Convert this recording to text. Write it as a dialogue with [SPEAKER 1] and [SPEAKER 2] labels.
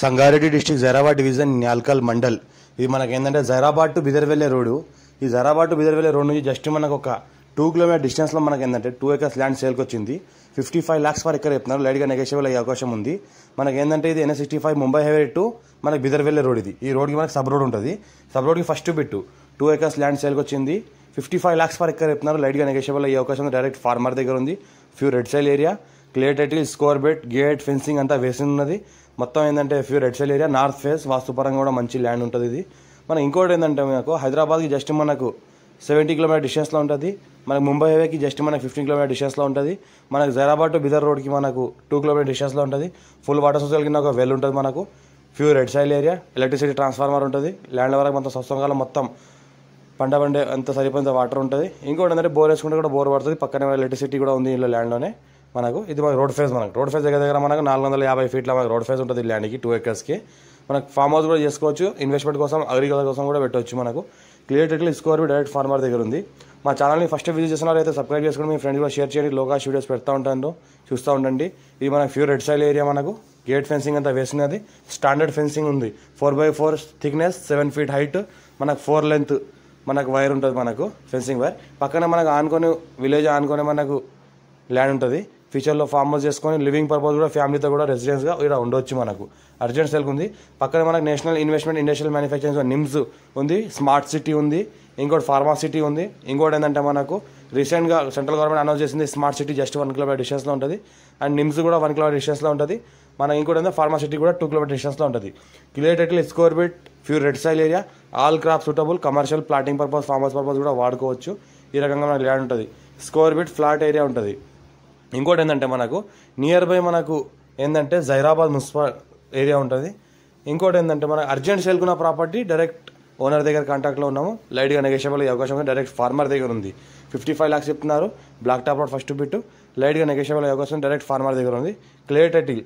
[SPEAKER 1] Sangareddy district Zaheerabad division Nyalkal mandal. ఇది మనకి ఏంటంటే జైరాబాద్ టు బిదర్ వెళ్ళే రోడ్డు. ఈ జైరాబాద్ టు బిదర్ వెళ్ళే రోడ్ నుంచి జస్ట్ మనకు ఒక 2 కిలోమీటర్ డిస్టెన్స్లో మనకి ఏంటంటే 2 acres ల్యాండ్ సేల్కి వచ్చింది. 55 lakhs ఫర్ ఎకర్ చెప్తున్నారు. లైట్గా నెగోషియబుల్ అయ్యే అవకాశం ఉంది. మనకి ఏంటంటే ఇది NH65 ముంబై హైవే టు మనకి బిదర్ వెళ్ళే రోడ్. ఈ రోడ్కి మనకి సబ్ రోడ్ ఉంటుంది. సబ్ రోడ్కి ఫస్ట్ బిట్టు 2 acres ల్యాండ్ సేల్కి వచ్చింది. 55 lakhs ఫర్ ఎకర్ చెప్తున్నారు. లైట్గా నెగోషియబుల్ అయ్యే అవకాశం ఉంది. డైరెక్ట్ ఫార్మర్ దగ్గర ఉంది. Few red soil area, clear title, స్కోర్ బెట్, గేట్, ఫెన్సింగ్ అంతా వేసి ఉన్నది. మొత్తం ఏంటంటే few red soil area, north face, వాస్తుపరంగా కూడా మంచి ల్యాండ్ ఉంటుంది. ఇది మన ఇంకోటి ఏంటంటే మనకు హైదరాబాద్కి జస్ట్ మనకు 70 కిలోమీటర్ డిస్టెన్స్లో ఉంటుంది. మనకు ముంబై హైవేకి జస్ట్ మనకు 15 కిలోమీటర్ డిస్టెన్స్లో ఉంటుంది. మనకు జైరాబాద్ టు బిదర్ రోడ్కి మనకు 2 కిలోమీటర్ డిస్టెన్స్లో ఉంటుంది. ఫుల్ వాటర్ సోర్స్ కింద ఒక వెల్ ఉంటుంది. మనకు few red soil area, electricity transformer ఉంటుంది. ల్యాండ్ వరకు మొత్తం స్వస్థంగా మొత్తం పంట పండే అంత సరిపోయినంత వాటర్ ఉంటుంది. ఇంకోటి ఏంటంటే బోర్ వేసుకుంటే కూడా బోర్ పడుతుంది. పక్కనే ఎలక్ట్రిసిటీ కూడా ఉంది ఇంట్లో ల్యాండ్లోనే. మనకు ఇది మనకు రోడ్ ఫేజ్. మనకు రోడ్ ఫేజ్ దగ్గర మనకు 450 feet మనకు రోడ్ ఫేజ్ ఉంటుంది ల్యాండ్కి 2 acresకి. మనకు ఫామ్ హౌస్ కూడా చేసుకోవచ్చు. ఇన్వెస్ట్మెంట్ కోసం, అగ్రికల్చర్ కోసం కూడా పెట్టవచ్చు. మనకు clear title, score direct farmer దగ్గర ఉంది. మా ఛానల్ని ఫస్ట్ విజిట్ చేస్తున్నారు అయితే సబ్స్క్రైబ్ చేసుకుని మీ ఫ్రెండ్స్ కూడా షేర్ చేయండి. లోకాష్ వీడియోస్ పెడతా ఉంటాను, చూస్తూ ఉండండి. ఇది మనకు ఫ్యూ రెడ్ సైల్ ఏరియా. మనకు గేట్ ఫెన్సింగ్ అంతా వేసినది. స్టాండర్డ్ ఫెన్సింగ్ ఉంది. 4x4 థిక్నెస్, 7 feet హైట్, మనకు 4 length మనకు వైర్ ఉంటుంది. మనకు ఫెన్సింగ్ వైర్ పక్కన మనకు ఆనుకొని విలేజ్ ఆనుకొని మనకు ల్యాండ్ ఉంటుంది. ఫ్యూచర్లో ఫార్మ్ హౌస్ చేసుకొని లివింగ్ పర్పస్ కూడా ఫ్యామిలీతో కూడా రెసిడెన్స్గా ఇక్కడ ఉండొచ్చు. మనకు అర్జెంట్ సెల్కి ఉంది. పక్కన మనకు national investment industrial manufacturing NIMS ఉంది, స్మార్ట్ సిటీ ఉంది, ఇంకోటి ఫార్మా సిటీ ఉంది. ఇంకోటి ఏంటంటే మనకు రీసెంట్గా సెంట్రల్ గవర్నమెంట్ అనౌన్స్ చేసింది స్మార్ట్ సిటీ జస్ట్ 1 kilometer డిస్టెన్స్లో ఉంటుంది. అండ్ నిమ్స్ కూడా 1 kilometer డిస్టెన్స్లో ఉంటుంది. మన ఇంకోటి ఏంటంటే ఫార్మా సిటీ కూడా 2 kilometer డిస్టెన్స్లో ఉంటుంది. Clear title, score bit, few red soil area, all crop suitable, commercial, plotting purpose, farm house purpose కూడా వాడుకోవచ్చు. ఈ రకంగా మనకు ల్యాండ్ ఉంటుంది. స్కోర్ బిట్ ఫ్లాట్ ఏరియా ఉంటుంది. ఇంకోటి ఏంటంటే మనకు నియర్ బై మనకు ఏంటంటే జైరాబాద్ మున్సిపల్ ఏరియా ఉంటుంది. ఇంకోటి ఏంటంటే మనకు అర్జెంట్ సేల్కున్న ప్రాపర్టీ డైరెక్ట్ ఓనర్ దగ్గర కాంటాక్ట్లో ఉన్నాము. లైట్గా నెగోషియబుల్ అయ్యే అవకాశం ఉంది. డైరెక్ట్ ఫార్మర్ దగ్గర ఉంది. 55 lakhs చెప్తున్నారు. Black top road first bit. లైట్గా నెగోషియబుల్ అయ్యే అవకాశం డైరెక్ట్ ఫార్మర్ దగ్గర ఉంది. Clear title